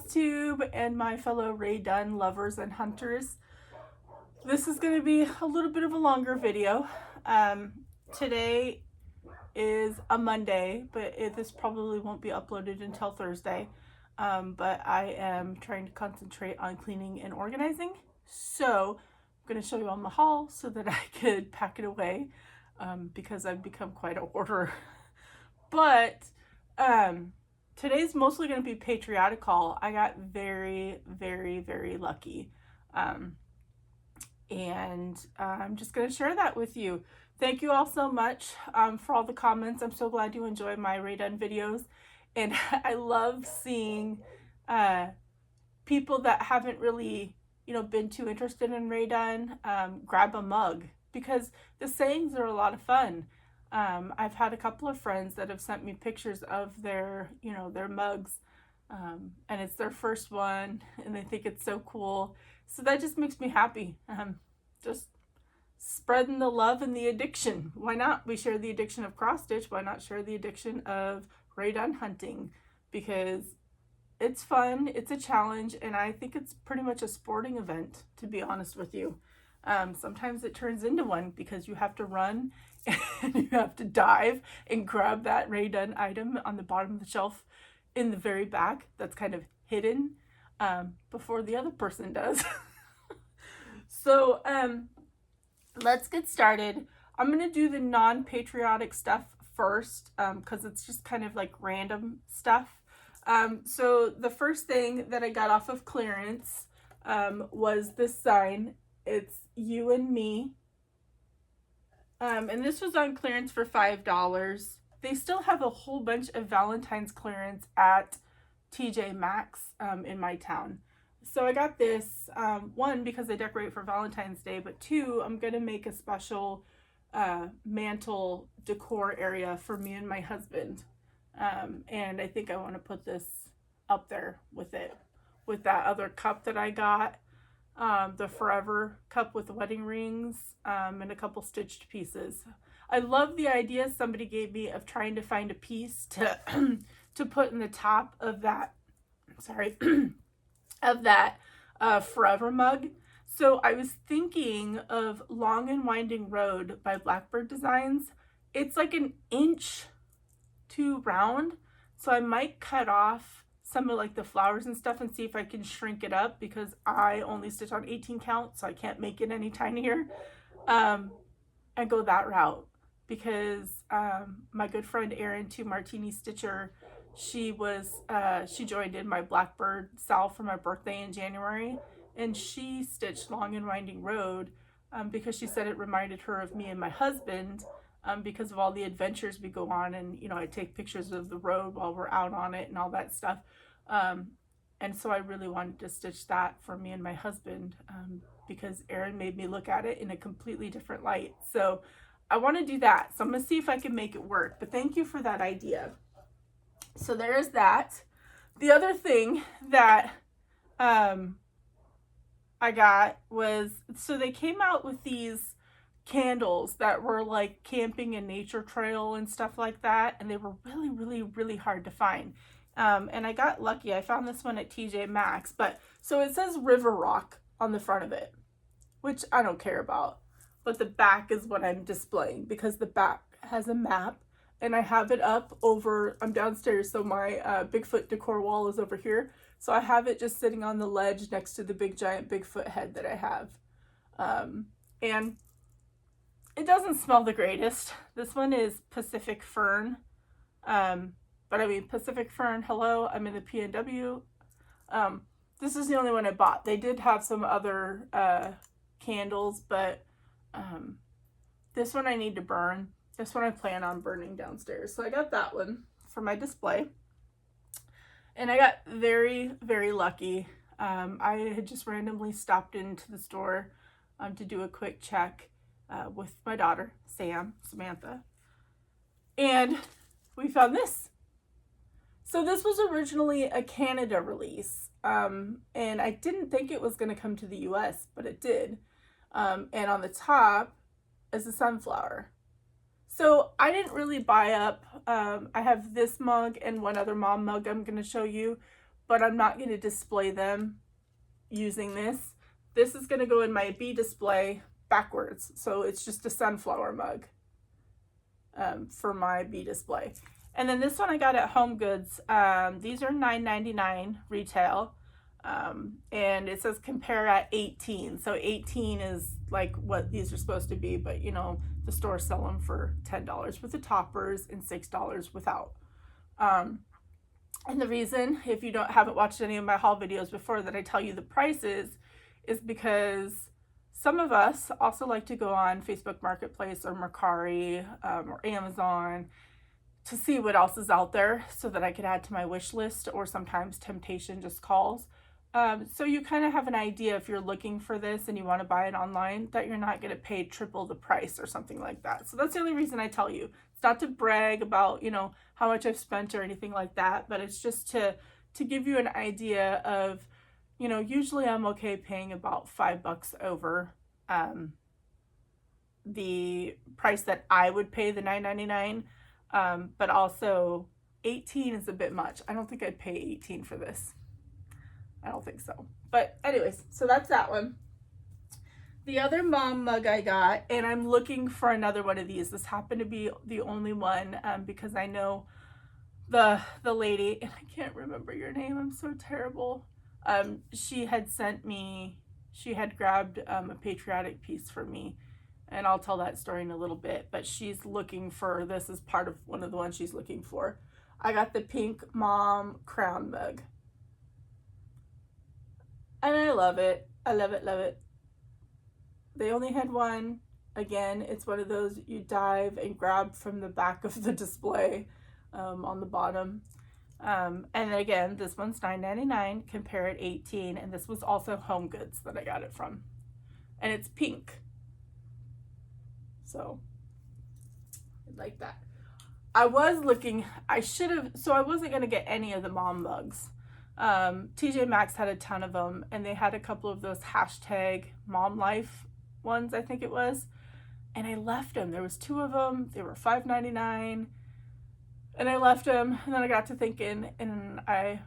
Tube and my fellow Rae Dunn lovers and hunters. This is going to be a little bit of a longer video. Today is a Monday, but this probably won't be uploaded until Thursday. But I am trying to concentrate on cleaning and organizing. So I'm going to show you all my haul so that I could pack it away because I've become quite a hoarder. But today's mostly going to be patriotic haul. I got very, very, very lucky. And I'm just going to share that with you. Thank you all so much for all the comments. I'm so glad you enjoy my Rae Dunn videos. And I love seeing people that haven't really, been too interested in Rae Dunn grab a mug, because the sayings are a lot of fun. I've had a couple of friends that have sent me pictures of their, their mugs, and it's their first one, and they think it's so cool. So that just makes me happy. Just spreading the love and the addiction. Why not? We share the addiction of cross stitch. Why not share the addiction of Rae Dunn hunting? Because it's fun, it's a challenge, and I think it's pretty much a sporting event, to be honest with you. Sometimes it turns into one because you have to run and you have to dive and grab that Rae Dunn item on the bottom of the shelf in the very back that's kind of hidden before the other person does. So let's get started. I'm going to do the non-patriotic stuff first because it's just kind of like random stuff. So the first thing that I got off of clearance was this sign. It's You and Me. And this was on clearance for $5. They still have a whole bunch of Valentine's clearance at TJ Maxx in my town. So I got this, one, because I decorate for Valentine's Day, but two, I'm going to make a special mantle decor area for me and my husband. And I think I want to put this up there with it, with that other cup that I got. The Forever cup with wedding rings and a couple stitched pieces. I love the idea somebody gave me of trying to find a piece to to put in the top of that, of that Forever mug. So I was thinking of Long and Winding Road by Blackbird Designs. It's like an inch too round, so I might cut off some of like the flowers and stuff and see if I can shrink it up, because I only stitch on 18 count, so I can't make it any tinier, and go that route. Because my good friend Erin, Two Martini Stitcher, she joined in my Blackbird Sal for my birthday in January, and she stitched Long and Winding Road because she said it reminded her of me and my husband, because of all the adventures we go on, and I take pictures of the road while we're out on it and all that stuff. And so I really wanted to stitch that for me and my husband, because Erin made me look at it in a completely different light. So I want to do that. So I'm going to see if I can make it work. But thank you for that idea. So there's that. The other thing that I got was, so they came out with these candles that were like camping and nature trail and stuff like that, and they were really, really, really hard to find. And I got lucky. I found this one at TJ Maxx. But so it says River Rock on the front of it, which I don't care about. But the back is what I'm displaying, because the back has a map, and I have it up over, I'm downstairs, so my Bigfoot decor wall is over here. So I have it just sitting on the ledge next to the big giant Bigfoot head that I have. And it doesn't smell the greatest. This one is Pacific Fern. But I mean, Pacific Fern, hello, I'm in the PNW. This is the only one I bought. They did have some other candles, but this one I need to burn. This one I plan on burning downstairs. So I got that one for my display. And I got very, very lucky. I had just randomly stopped into the store to do a quick check with my daughter, Sam-Samantha. And we found this. So this was originally a Canada release. And I didn't think it was going to come to the US, but it did. And on the top is a sunflower. So I didn't really buy up. I have this mug and one other mom mug I'm going to show you. but I'm not going to display them using this. This is going to go in my bee display backwards. So it's just a sunflower mug for my bee display. And then this one I got at Home Goods. These are $9.99 retail. And it says compare at 18. So 18 is like what these are supposed to be, but you know, the stores sell them for $10 with the toppers and $6 without. And the reason, if you haven't watched any of my haul videos before, that I tell you the prices is because some of us also like to go on Facebook Marketplace or Mercari or Amazon to see what else is out there so that I can add to my wish list, or sometimes temptation just calls. So you kind of have an idea, if you're looking for this and you want to buy it online, that you're not going to pay triple the price or something like that. So that's the only reason I tell you. It's not to brag about, you know, how much I've spent or anything like that, but it's just to give you an idea of, you know, usually I'm okay paying about $5 over the price that I would pay, the $9.99, but also 18 is a bit much. I don't think I'd pay 18 for this. I don't think so. But anyways, so that's that one. The other mom mug I got, and I'm looking for another one of these. This happened to be the only one because I know the lady, and I can't remember your name. I'm so terrible. She had sent me, she had grabbed a patriotic piece for me, and I'll tell that story in a little bit. But she's looking for, this is part of one of the ones she's looking for. I got the pink mom crown mug. And I love it. I love it, love it. They only had one. Again, it's one of those you dive and grab from the back of the display on the bottom. And again, this one's $9.99, compare it 18, and this was also Home Goods that I got it from. And it's pink. So, I like that. I was looking, I wasn't going to get any of the mom mugs. TJ Maxx had a ton of them, and they had a couple of those hashtag mom life ones, I think it was, and I left them. There was 2 of them. They were $5.99, and I left them, and then I got to thinking, and I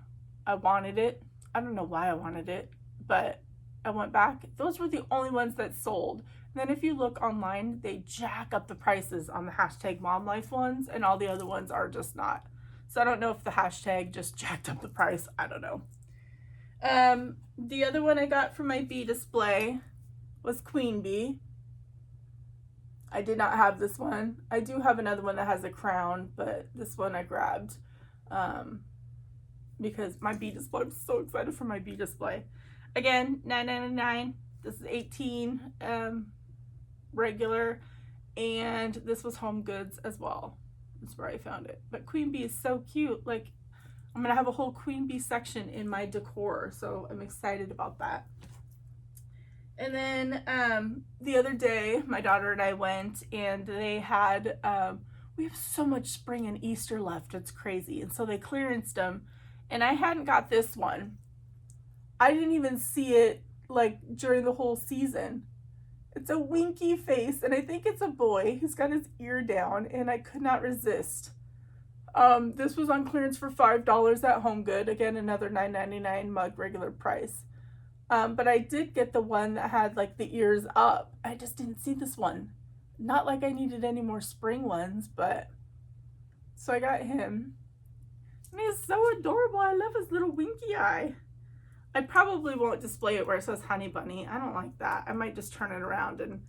wanted it. I don't know why I wanted it, but I went back. Those were the only ones that sold. And then if you look online, they jack up the prices on the hashtag mom life ones, and all the other ones are just not. So I don't know if the hashtag just jacked up the price. I don't know. The other one I got for my bee display was Queen Bee. I did not have this one. I do have another one that has a crown, but this one I grabbed because my bee display, I'm so excited for my bee display. Again, $9.99. This is 18 regular, and this was Home Goods as well. That's where I found it. But Queen Bee is so cute. Like, I'm gonna have a whole Queen Bee section in my decor, so I'm excited about that. And then the other day, my daughter and I went, and they had, we have so much spring and Easter left, it's crazy. And so they clearanced them, and I hadn't got this one. I didn't even see it like during the whole season. It's a winky face, and I think it's a boy. He's got his ear down, and I could not resist. This was on clearance for $5 at Home Good. Again, another $9.99 mug, regular price. But I did get the one that had like the ears up. I just didn't see this one. Not like I needed any more spring ones, but so I got him. And he's so adorable. I love his little winky eye. I probably won't display it where it says Honey Bunny. I don't like that. I might just turn it around and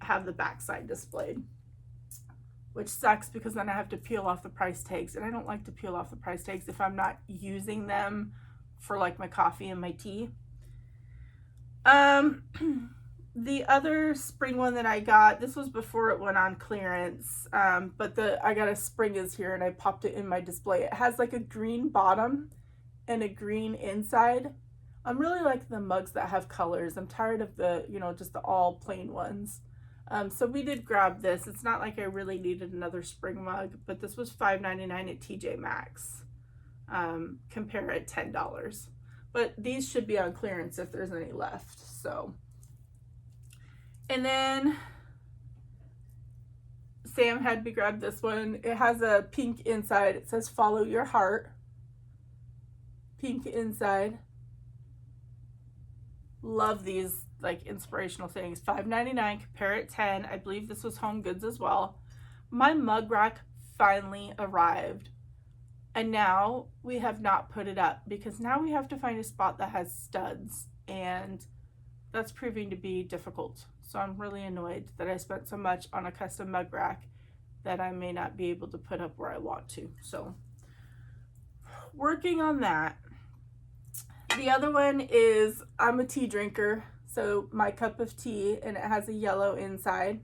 have the backside displayed, which sucks because then I have to peel off the price tags, and I don't like to peel off the price tags if I'm not using them for like my coffee and my tea. The other spring one that I got, this was before it went on clearance, but I got a spring is here, and I popped it in my display. It has like a green bottom and a green inside. I'm really like the mugs that have colors. I'm tired of the, you know, just the all plain ones. So we did grab this. It's not like I really needed another spring mug, but this was $5.99 at TJ Maxx. Compare at $10. But these should be on clearance if there's any left. So, and then Sam had me grab this one. It has a pink inside. It says follow your heart. pink inside. Love these like inspirational things. $5.99, compare it 10. I believe this was Home Goods as well. My mug rack finally arrived. And now we have not put it up because now we have to find a spot that has studs, and that's proving to be difficult. So I'm really annoyed that I spent so much on a custom mug rack that I may not be able to put up where I want to. So working on that. The other one is, I'm a tea drinker, so my cup of tea, and it has a yellow inside.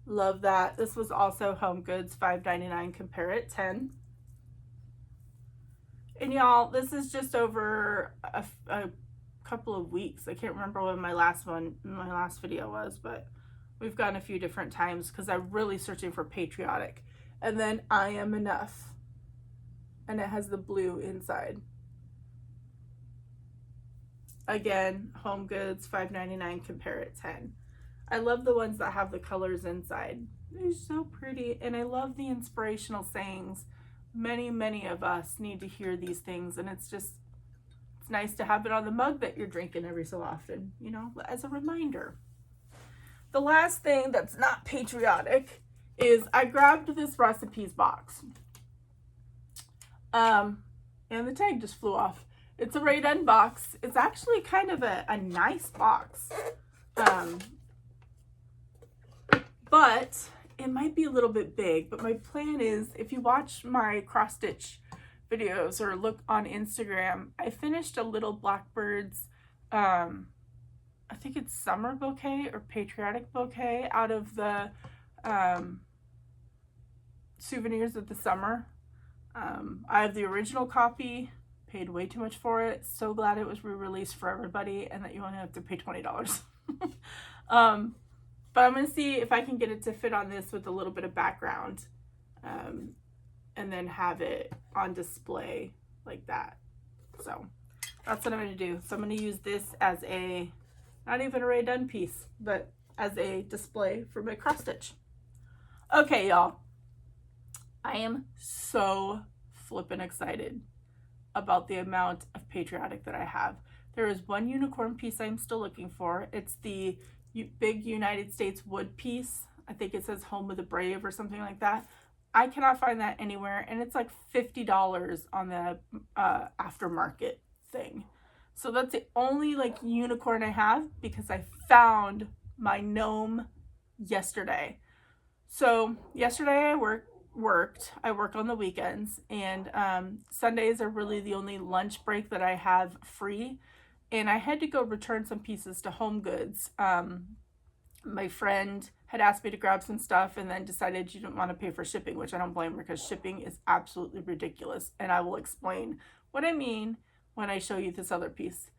Love that. This was also Home Goods, $5.99, compare it 10. And y'all, this is just over a couple of weeks. I can't remember when my last video was, but we've gone a few different times because I'm really searching for patriotic. And then I Am Enough, and it has the blue inside. Again, Home Goods, $5.99, compare it 10. I love the ones that have the colors inside. They're so pretty, and I love the inspirational sayings. Many of us need to hear these things, and it's nice to have it on the mug that you're drinking every so often, you know, as a reminder. The last thing that's not patriotic is I grabbed this recipes box. And the tag just flew off. It's a Rae Dunn box. It's actually kind of a nice box. But it might be a little bit big. But my plan is, if you watch my cross stitch videos or look on Instagram, I finished a little Blackbirds, I think it's summer bouquet or patriotic bouquet out of the souvenirs of the summer. I have the original copy, paid way too much for it. So glad it was re-released for everybody and that you only have to pay $20. But I'm going to see if I can get it to fit on this with a little bit of background, and then have it on display like that. So that's what I'm going to do. So I'm going to use this as a, not even a Rae Dunn piece, but as a display for my cross stitch. Okay, y'all. I am so flippin' excited about the amount of patriotic that I have. There is one unicorn piece I'm still looking for. It's the big United States wood piece. I think it says Home of the Brave or something like that. I cannot find that anywhere, and it's like $50 on the aftermarket thing. So that's the only like unicorn I have, because I found my gnome yesterday. So yesterday I worked. I work on the weekends, and Sundays are really the only lunch break that I have free. And I had to go return some pieces to Home Goods. My friend had asked me to grab some stuff and then decided she didn't want to pay for shipping, which I don't blame her, because shipping is absolutely ridiculous. And I will explain what I mean when I show you this other piece.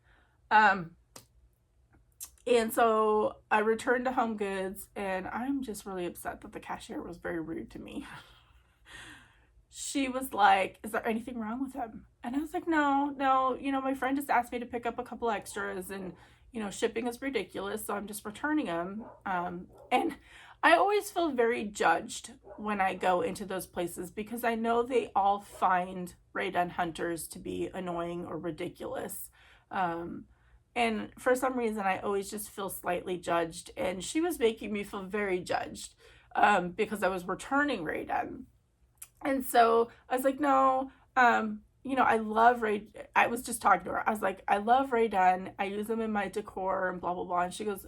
And so I returned to Home Goods, and I'm just really upset that the cashier was very rude to me. She was like, "Is there anything wrong with him?" And I was like, no, you know, my friend just asked me to pick up a couple extras, and, you know, shipping is ridiculous, so I'm just returning them. And I always feel very judged when I go into those places, because I know they all find Rae Dunn hunters to be annoying or ridiculous. And for some reason, I always just feel slightly judged, and she was making me feel very judged because I was returning Rae Dunn. And so I was like, no, you know, I love I was just talking to her. I was like, I love Rae Dunn. I use them in my decor and blah, blah, blah. And she goes,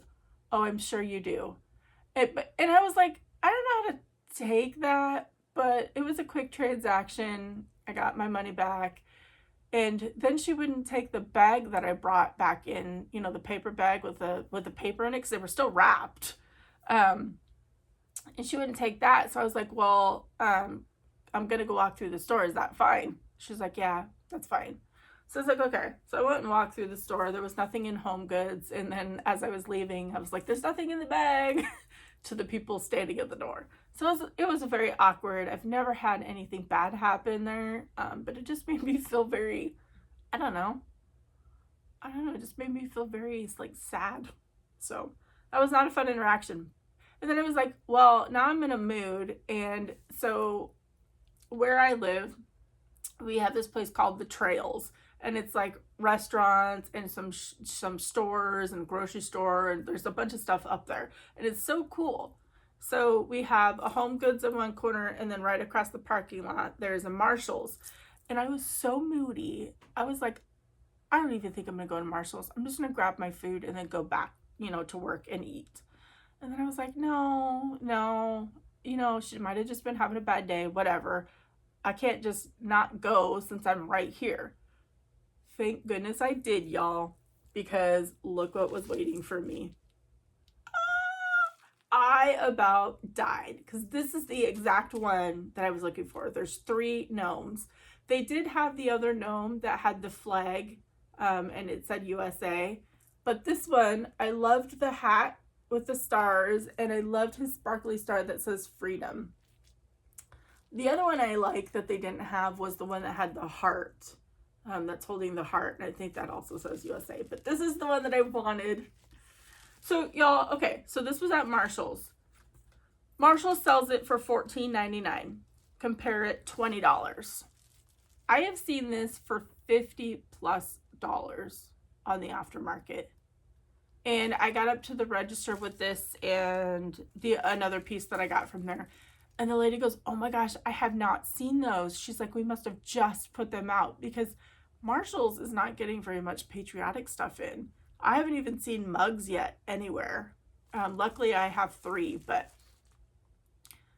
"Oh, I'm sure you do." And I was like, I don't know how to take that, but it was a quick transaction. I got my money back. And then she wouldn't take the bag that I brought back in, you know, the paper bag with the paper in it, because they were still wrapped. And she wouldn't take that. So I was like, well, I'm going to go walk through the store. Is that fine? She's like, yeah, that's fine. So I was like, okay. So I went and walked through the store. There was nothing in Home Goods. And then as I was leaving, I was like, there's nothing in the bag to the people standing at the door. So it was very awkward. I've never had anything bad happen there. But it just made me feel very, I don't know. It just made me feel very like sad. So that was not a fun interaction. And then I was like, well, now I'm in a mood. And so where I live, we have this place called The Trails, and it's like restaurants and some stores and grocery store, and there's a bunch of stuff up there, and it's so cool. So we have a Home Goods in one corner, and then right across the parking lot there's a Marshall's. And I was so moody. I was like, I don't even think I'm gonna go to Marshall's. I'm just gonna grab my food and then go back, to work and eat. And then I was like, no, no, she might have just been having a bad day, whatever. I can't just not go since I'm right here. Thank goodness I did, y'all, because look what was waiting for me. I about died because this is the exact one that I was looking for. There's 3 gnomes. They did have the other gnome that had the flag, and it said USA. But this one, I loved the hat with the stars, and I loved his sparkly star that says freedom. The other one I like that they didn't have was the one that had the heart, that's holding the heart, and I think that also says USA. But this is the one that I wanted. So y'all, okay, so this was at Marshall's. Marshall's sells it for $14.99. Compare it, $20. I have seen this for $50+ on the aftermarket. And I got up to the register with this and another piece that I got from there. And the lady goes, oh my gosh, I have not seen those. She's like, we must have just put them out because Marshall's is not getting very much patriotic stuff in. I haven't even seen mugs yet anywhere. Luckily, I have 3, but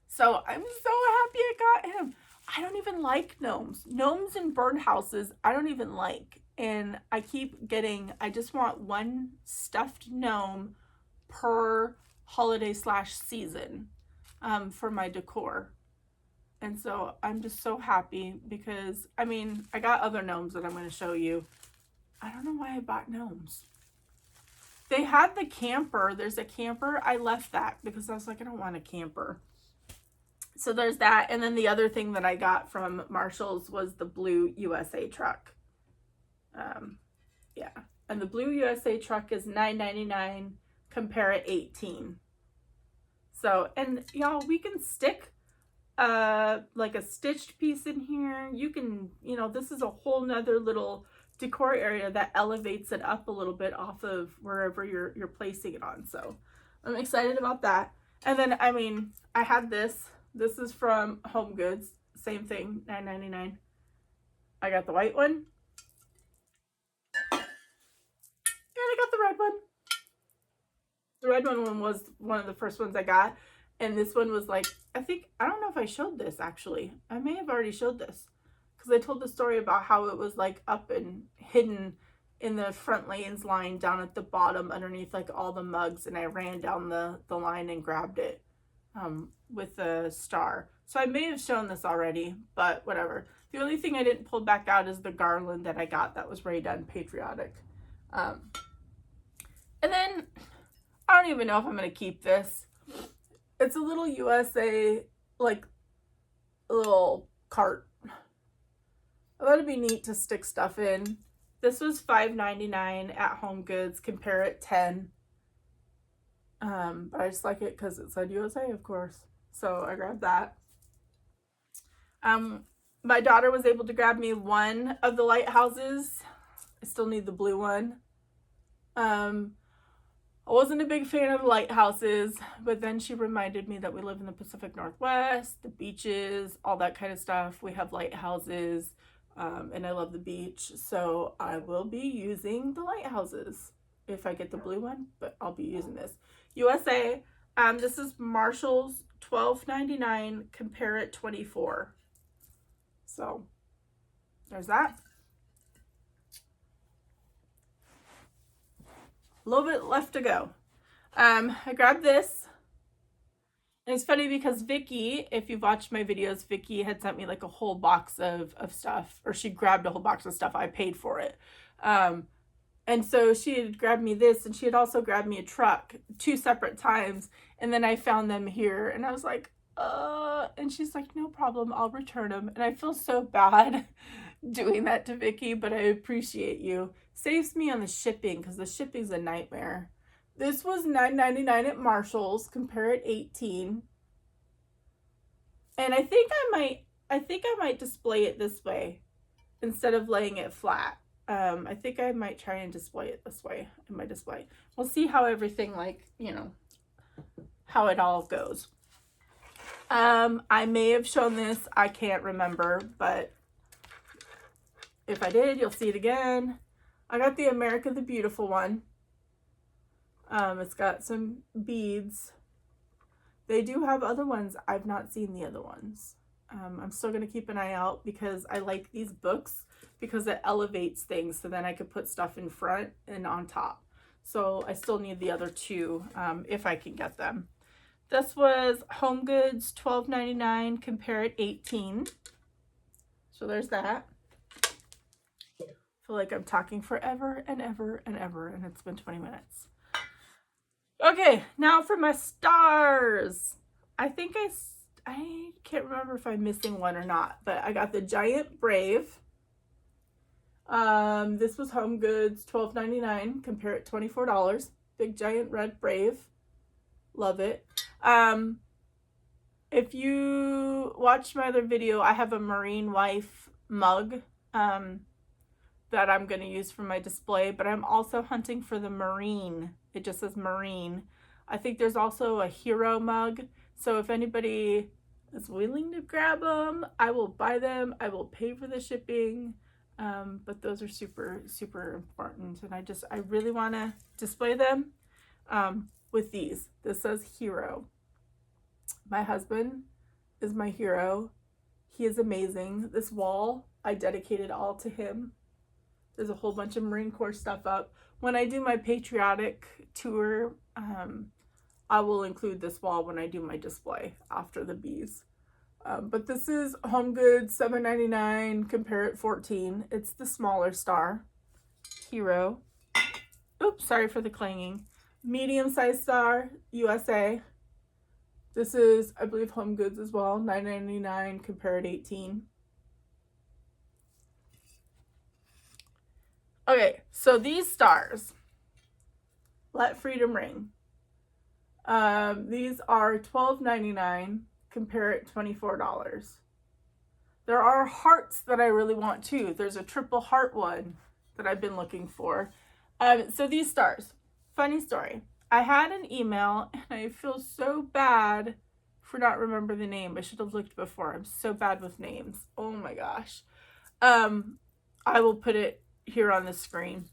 so I'm so happy I got him. I don't even like gnomes. Gnomes and birdhouses, I don't even like. And I keep getting, I just want one stuffed gnome per holiday/season for my decor. And so I'm just so happy because, I got other gnomes that I'm going to show you. I don't know why I bought gnomes. They had the camper. There's a camper. I left that because I was like, I don't want a camper. So there's that. And then the other thing that I got from Marshall's was the blue USA truck. Yeah. And the blue USA truck is $9.99. Compare it, $18. So, and y'all, we can stick like a stitched piece in here. You can, this is a whole nother little decor area that elevates it up a little bit off of wherever you're placing it on. So I'm excited about that. And then, I had this. This is from Home Goods. Same thing, $9.99. I got the white one. And I got the red one. The red one was one of the first ones I got. And this one was like, I don't know if I showed this actually. I may have already showed this. Because I told the story about how it was like up and hidden in the front lanes line down at the bottom underneath like all the mugs. And I ran down the line and grabbed it with the star. So I may have shown this already, but whatever. The only thing I didn't pull back out is the garland that I got that was Rae Dunn Patriotic. And then I don't even know if I'm going to keep this. It's a little USA, like a little cart. I thought it'd be neat to stick stuff in. This was $5.99 at Home Goods. Compare it, $10. But I just like it because it said USA, of course. So I grabbed that. My daughter was able to grab me one of the lighthouses. I still need the blue one. I wasn't a big fan of the lighthouses, but then she reminded me that we live in the Pacific Northwest, the beaches, all that kind of stuff. We have lighthouses, and I love the beach, so I will be using the lighthouses if I get the blue one, but I'll be using this. USA, this is Marshall's, $12.99, compare it, $24. So, there's that. A little bit left to go. I grabbed this. And it's funny because Vicky, if you've watched my videos, Vicky had sent me like a whole box of stuff, or she grabbed a whole box of stuff. I paid for it. And so she had grabbed me this, and she had also grabbed me a truck 2 separate times. And then I found them here, and I was like, and she's like, no problem, I'll return them. And I feel so bad doing that to Vicky, but I appreciate you. Saves me on the shipping because the shipping's a nightmare. This was $9.99 at Marshall's. Compare it, $18. And I think I might display it this way. instead of laying it flat. I think I might try and display it this way in my display. We'll see how everything, like, how it all goes. I may have shown this, I can't remember, but if I did, you'll see it again. I got the America the Beautiful one. It's got some beads. They do have other ones. I've not seen the other ones. I'm still going to keep an eye out because I like these books because it elevates things, so then I could put stuff in front and on top. So I still need the other two if I can get them. This was Home Goods, $12.99, compare it $18. So there's that. I feel like I'm talking forever and ever and ever, and it's been 20 minutes. Okay, now for my stars. I think I can't remember if I'm missing one or not, but I got the Giant Brave. This was Home Goods, $12.99, compare it $24. Big giant red Brave. Love it. If you watched my other video, I have a Marine Wife mug that I'm going to use for my display, but I'm also hunting for the Marine. It just says Marine. I think there's also a Hero mug, so if anybody is willing to grab them, I will buy them. I will pay for the shipping, but those are super, super important, and I really want to display them with these. This says Hero. My husband is my hero. He is amazing. This wall, I dedicated all to him. There's a whole bunch of Marine Corps stuff up. When I do my patriotic tour, I will include this wall when I do my display after the bees. But this is Home Goods, $7.99, compare it $14. It's the smaller star, Hero. Oops, sorry for the clanging. Medium-sized star, USA. This is, I believe, Home Goods as well, $9.99, compare it $18. Okay, so these stars, Let Freedom Ring. These are $12.99, compare it $24. There are hearts that I really want too. There's a triple heart one that I've been looking for. So these stars, funny story. I had an email and I feel so bad for not remembering the name. I should have looked before. I'm so bad with names. Oh my gosh. I will put it here on the screen.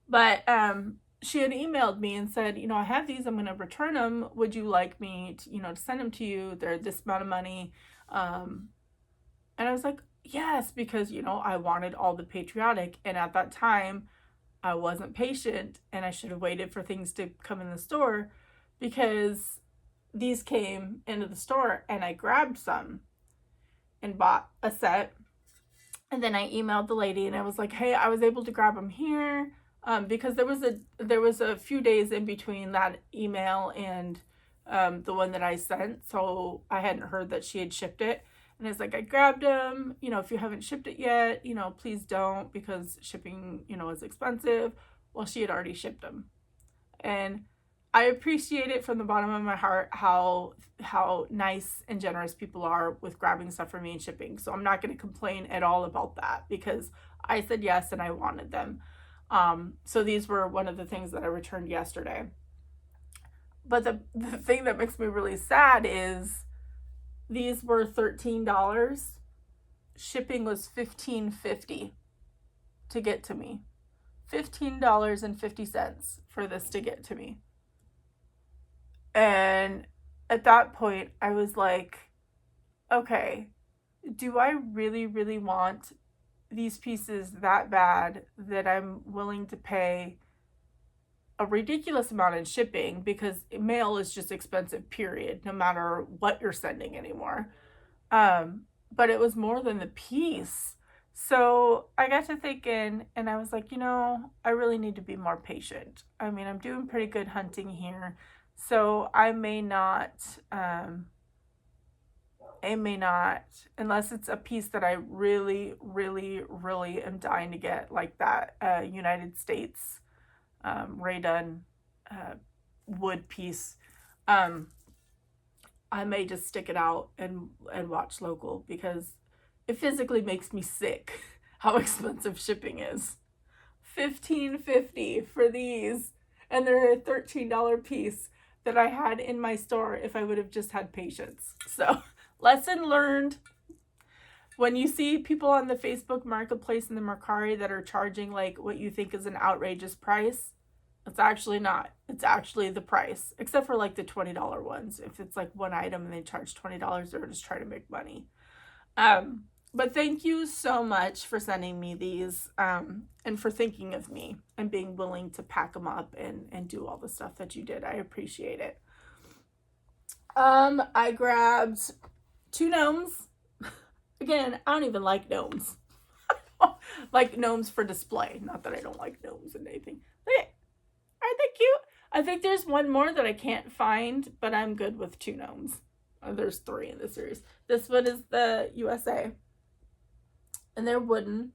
But she had emailed me and said, I have these, I'm going to return them. Would you like me to, to send them to you? They're this amount of money. And I was like, yes, because, I wanted all the patriotic. And at that time, I wasn't patient and I should have waited for things to come in the store because these came into the store and I grabbed some and bought a set. And then I emailed the lady and I was like, hey, I was able to grab them here because there was a few days in between that email and the one that I sent. So I hadn't heard that she had shipped it. And it's like, I grabbed them, if you haven't shipped it yet, please don't because shipping, is expensive. Well, she had already shipped them. And I appreciate it from the bottom of my heart how nice and generous people are with grabbing stuff for me and shipping. So I'm not going to complain at all about that because I said yes and I wanted them. So these were one of the things that I returned yesterday. But the thing that makes me really sad is these were $13. Shipping was $15.50 to get to me. $15.50 for this to get to me. And at that point, I was like, okay, do I really, really want these pieces that bad that I'm willing to pay a ridiculous amount in shipping because mail is just expensive, period, no matter what you're sending anymore. But it was more than the piece. So I got to thinking and I was like, I really need to be more patient. I mean, I'm doing pretty good hunting here. So I may not, unless it's a piece that I really, really, really am dying to get, like that United States Rae Dunn wood piece, I may just stick it out and watch local because it physically makes me sick how expensive shipping is. $15.50 for these, and they're a $13 piece that I had in my store if I would have just had patience. So, lesson learned. When you see people on the Facebook Marketplace and the Mercari that are charging like what you think is an outrageous price, it's actually not. It's actually the price, except for like the $20 ones. If it's like one item and they charge $20, they're just trying to make money. But thank you so much for sending me these, and for thinking of me and being willing to pack them up and do all the stuff that you did. I appreciate it. I grabbed 2 gnomes. Again, I don't even like gnomes. Like gnomes for display. Not that I don't like gnomes and anything. But yeah, aren't they cute? I think there's one more that I can't find, but I'm good with 2 gnomes. There's 3 in this series. This one is the USA. And they're wooden.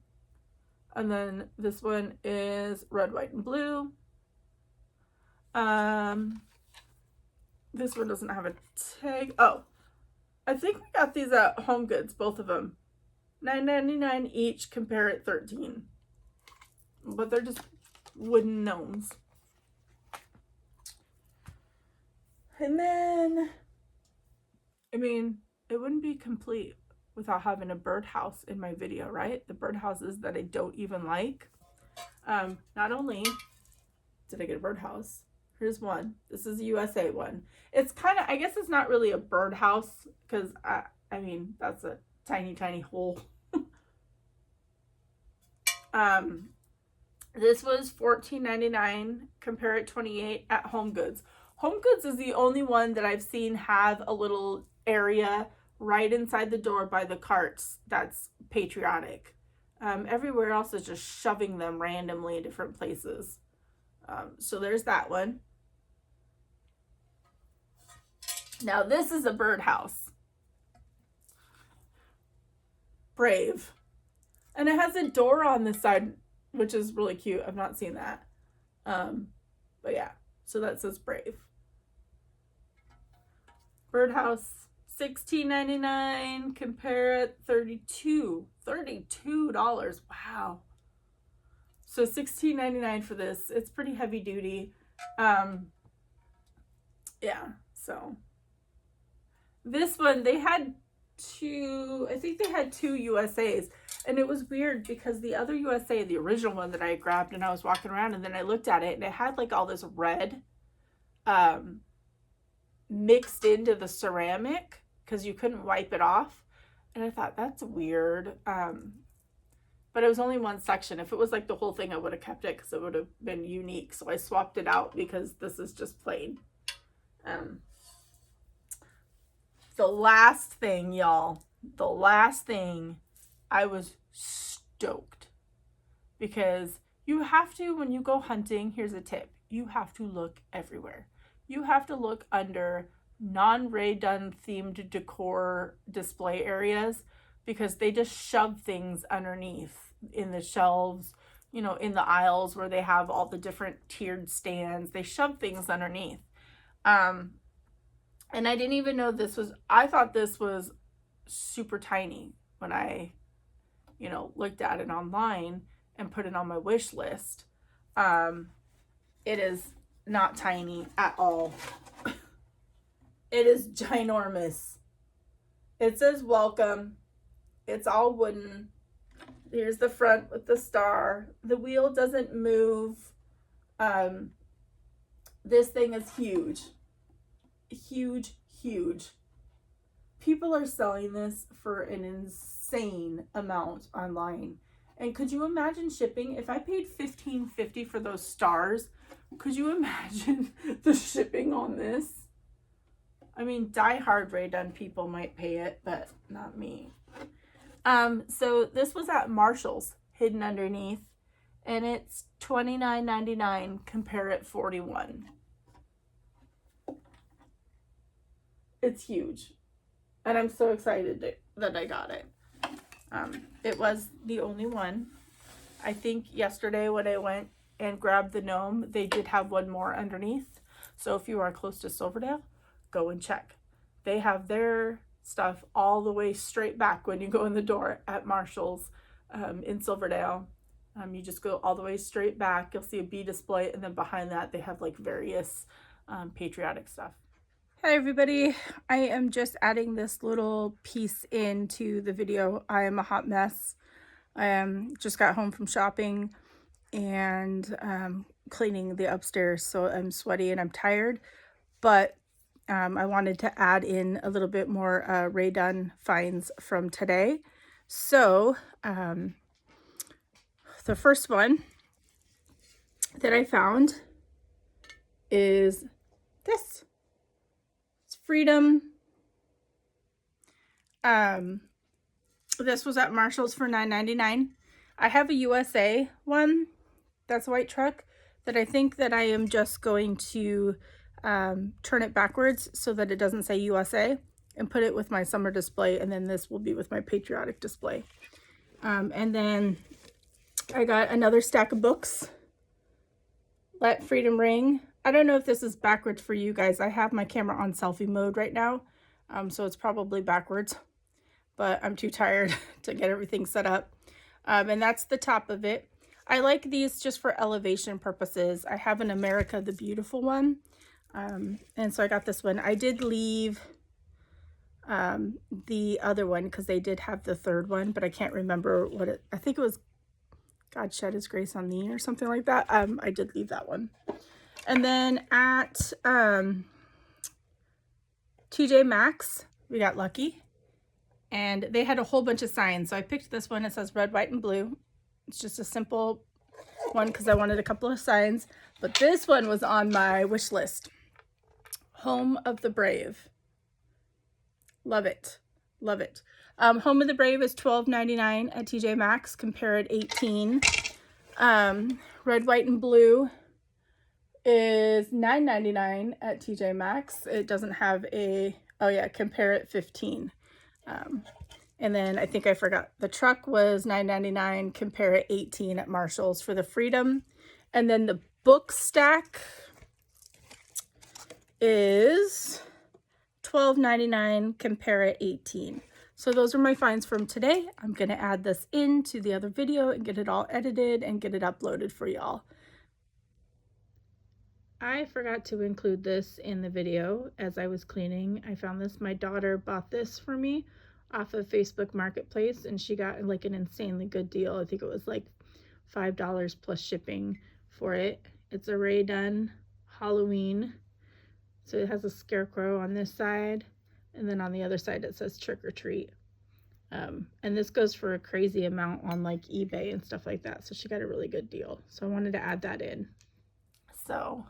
And then this one is red, white, and blue. This one doesn't have a tag. Oh, I think we got these at Home Goods, both of them. $9.99 each, compare at $13. But they're just wooden gnomes. And then, I mean, it wouldn't be complete without having a birdhouse in my video, right? The birdhouses that I don't even like. Not only did I get a birdhouse, here's one. This is a USA one. It's kind of, I guess it's not really a birdhouse because I mean, that's a tiny, tiny hole. This was $14.99, compare at $28 at Home Goods. Home Goods is the only one that I've seen have a little area right inside the door by the carts that's patriotic. Everywhere else is just shoving them randomly in different places. So there's that one. Now this is a birdhouse. Brave. And it has a door on this side, which is really cute. I've not seen that. But yeah, so that says Brave. Birdhouse, $16.99, compare it $32. $32. Wow. So $16.99 for this. It's pretty heavy duty. Yeah, so this one, they had 2, I think they had 2 USAs, and it was weird because the other USA, the original one that I grabbed, and I was walking around, and then I looked at it, and it had like all this red mixed into the ceramic because you couldn't wipe it off, and I thought that's weird. But it was only one section. If it was like the whole thing, I would have kept it because it would have been unique. So I swapped it out because this is just plain. The last thing, y'all, the last thing, I was stoked because you have to, when you go hunting, here's a tip. You have to look everywhere. You have to look under non-Rae Dunn themed decor display areas because they just shove things underneath in the shelves, you know, in the aisles where they have all the different tiered stands. They shove things underneath. And I didn't even know this was, I thought this was super tiny when I, you know, looked at it online and put it on my wish list. It is not tiny at all. It is ginormous. It says welcome. It's all wooden. Here's the front with the star. The wheel doesn't move. This thing is huge. Huge, huge. People are selling this for an insane amount online. And could you imagine shipping? If I paid $15.50 for those stars, could you imagine the shipping on this? I mean, die-hard Rae Dunn people might pay it, but not me. So this was at Marshall's, hidden underneath, and it's $29.99, compare it $41. It's huge, and I'm so excited that I got it. It was the only one. I think yesterday when I went and grabbed the gnome, they did have one more underneath. So if you are close to Silverdale, go and check. They have their stuff all the way straight back when you go in the door at Marshall's in Silverdale. You just go all the way straight back. You'll see a bee display, and then behind that they have like various patriotic stuff. Hi everybody, I am just adding this little piece into the video. I am a hot mess. I just got home from shopping and cleaning the upstairs, so I'm sweaty and I'm tired, but I wanted to add in a little bit more Rae Dunn Finds from today. So the first one that I found is this. It's Freedom. This was at Marshall's for $9.99. I have a USA one, that's a white truck, that I think that I am just going to turn it backwards so that it doesn't say USA, and put it with my summer display, and then this will be with my patriotic display. And then I got another stack of books. Let Freedom Ring. I don't know if this is backwards for you guys. I have my camera on selfie mode right now, so it's probably backwards, but I'm too tired to get everything set up. And that's the top of it. I like these just for elevation purposes. I have an America the Beautiful one, and so I got this one. I did leave the other one because they did have the third one, but I can't remember what it, I think it was God Shed His Grace on Thee or something like that. I did leave that one. And then at TJ Maxx, we got lucky, and they had a whole bunch of signs. So I picked this one. It says red, white, and blue. It's just a simple one because I wanted a couple of signs, but this one was on my wish list. Home of the Brave. Love it. Love it. Home of the Brave is $12.99 at TJ Maxx. Compare it $18. Red, white, and blue is $9.99 at TJ Maxx. It doesn't have a, oh yeah, compare it $15. And then I think I forgot, the truck was $9.99, compare it $18 at Marshall's for the Freedom. And then the book stack is $12.99, compare it $18. So those are my finds from today. I'm going to add this into the other video and get it all edited and get it uploaded for y'all. I forgot to include this in the video as I was cleaning. I found this. My daughter bought this for me off of Facebook Marketplace, and she got like an insanely good deal. I think it was like $5 plus shipping for it. It's a Rae Dunn Halloween. So it has a scarecrow on this side, and then on the other side it says trick or treat. And this goes for a crazy amount on like eBay and stuff like that. So she got a really good deal. So I wanted to add that in. So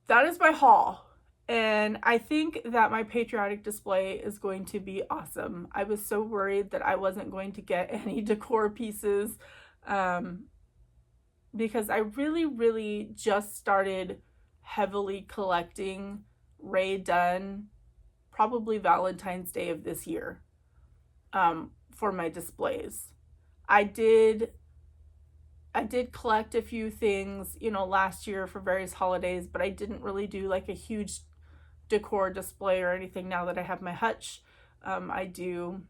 that is my haul. And I think that my patriotic display is going to be awesome. I was so worried that I wasn't going to get any decor pieces because I really just started heavily collecting Rae Dunn probably Valentine's Day of this year for my displays. I did collect a few things, you know, last year for various holidays, but I didn't really do like a huge decor display or anything. Now that I have my hutch, I did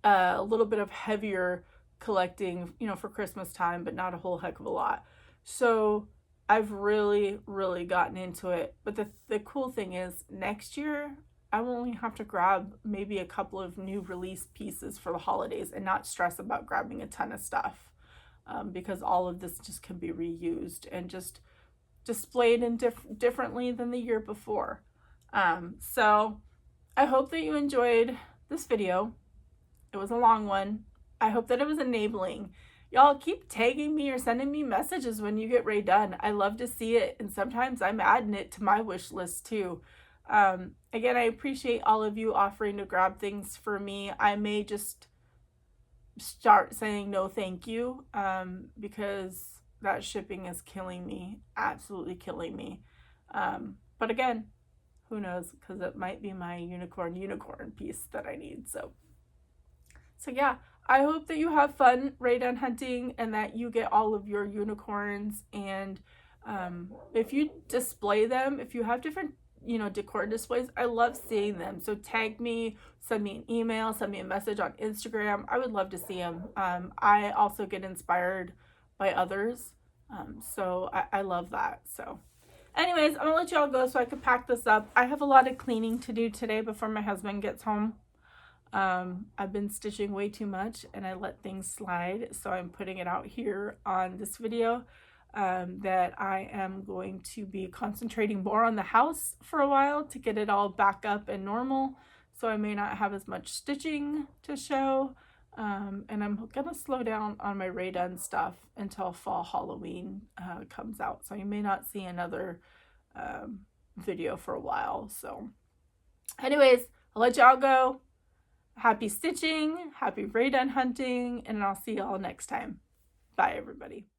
a little bit of heavier collecting, you know, for Christmas time, but not a whole heck of a lot. So I've really gotten into it. But the cool thing is next year I will only have to grab maybe a couple of new release pieces for the holidays and not stress about grabbing a ton of stuff, because all of this just can be reused and just displayed in differently than the year before. So I hope that you enjoyed this video. It was a long one. I hope that it was enabling. Y'all keep tagging me or sending me messages when you get Rae Dunn. I love to see it, and sometimes I'm adding it to my wish list too. Again, I appreciate all of you offering to grab things for me. I may just start saying no thank you, because that shipping is killing me, absolutely killing me. But again, who knows, because it might be my unicorn piece that I need. So yeah, I hope that you have fun Rae Dunn hunting and that you get all of your unicorns. And if you display them, if you have different you know, decor displays. I love seeing them. So tag me, send me an email, send me a message on Instagram. I would love to see them. I also get inspired by others. So I love that. So anyways, I'm gonna let y'all go so I can pack this up. I have a lot of cleaning to do today before my husband gets home. I've been stitching way too much and I let things slide, so I'm putting it out here on this video, that I am going to be concentrating more on the house for a while to get it all back up and normal, so I may not have as much stitching to show, and I'm gonna slow down on my Rae Dunn stuff until fall Halloween comes out, so you may not see another video for a while. So anyways, I'll let y'all go. Happy stitching, happy Rae Dunn hunting, and I'll see y'all next time. Bye, everybody.